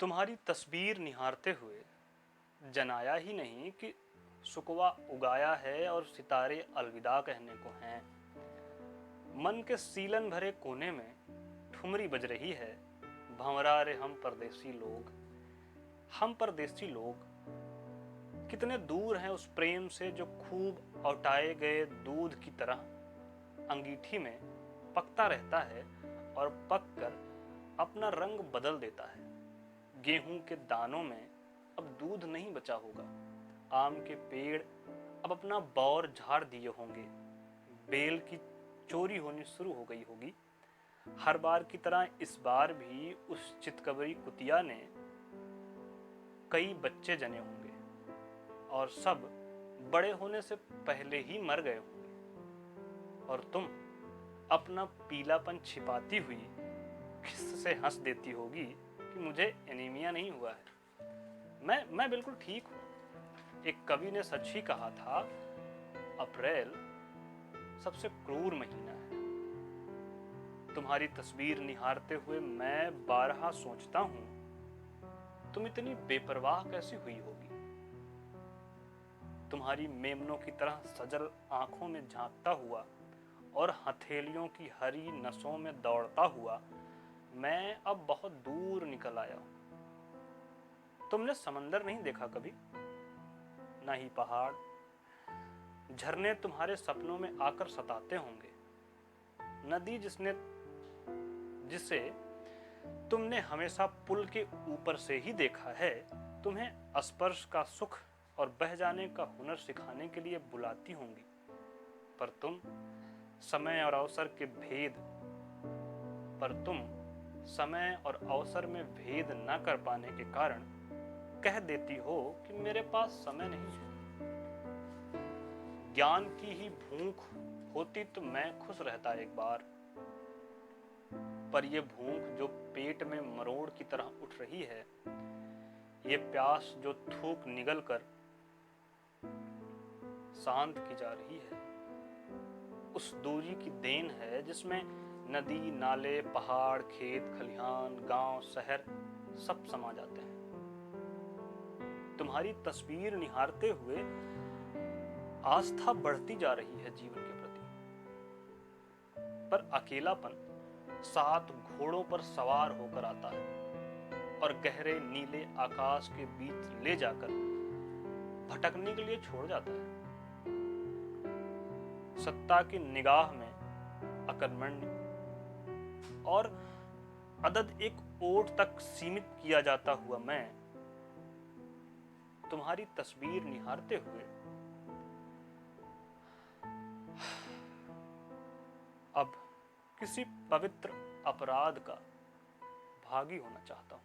तुम्हारी तस्वीर निहारते हुए जनाया ही नहीं कि शुकवा उगाया है और सितारे अलविदा कहने को हैं। मन के सीलन भरे कोने में ठुमरी बज रही है, भंवरा रे हम परदेसी लोग। हम परदेसी लोग कितने दूर हैं उस प्रेम से जो खूब औटाए गए दूध की तरह अंगीठी में पकता रहता है और पककर अपना रंग बदल देता है। गेहूं के दानों में अब दूध नहीं बचा होगा। आम के पेड़ अब अपना बौर झाड़ दिए होंगे। बेल की चोरी होनी शुरू हो गई होगी। हर बार की तरह इस बार भी उस चितकबरी कुतिया ने कई बच्चे जने होंगे और सब बड़े होने से पहले ही मर गए होंगे। और तुम अपना पीलापन छिपाती हुई खिस से हंस देती होगी कि मुझे एनीमिया नहीं हुआ है, मैं बिल्कुल ठीक हूं। एक कवि ने सच ही कहा था, अप्रैल सबसे क्रूर महीना है। तुम्हारी तस्वीर निहारते हुए मैं बारहा सोचता हूं, तुम इतनी बेपरवाह कैसी हुई होगी। तुम्हारी मेमनों की तरह सजल आंखों में झांकता हुआ और हथेलियों की हरी नसों में दौड़ता हुआ मैं अब बहुत दूर निकल आया हूं। तुमने समंदर नहीं देखा कभी, ना ही पहाड़। झरने तुम्हारे सपनों में आकर सताते होंगे। नदी जिसे तुमने हमेशा पुल के ऊपर से ही देखा है, तुम्हें स्पर्श का सुख और बह जाने का हुनर सिखाने के लिए बुलाती होंगी। पर तुम समय और अवसर में भेद न कर पाने के कारण कह देती हो कि मेरे पास समय नहीं है। ज्ञान की ही भूख होती तो मैं खुश रहता एक बार, पर यह भूख जो पेट में मरोड़ की तरह उठ रही है, ये प्यास जो थूक निगल कर शांत की जा रही है, उस दूरी की देन है जिसमें नदी, नाले, पहाड़, खेत, खलिहान, गांव, शहर सब समा जाते हैं। तुम्हारी तस्वीर निहारते हुए आस्था बढ़ती जा रही है जीवन के प्रति, पर अकेलापन 7 घोड़ों पर सवार होकर आता है और गहरे नीले आकाश के बीच ले जाकर भटकने के लिए छोड़ जाता है। सत्ता की निगाह में अकर्मण्य और अदद एक ओट तक सीमित किया जाता हुआ मैं तुम्हारी तस्वीर निहारते हुए अब किसी पवित्र अपराध का भागी होना चाहता हूं।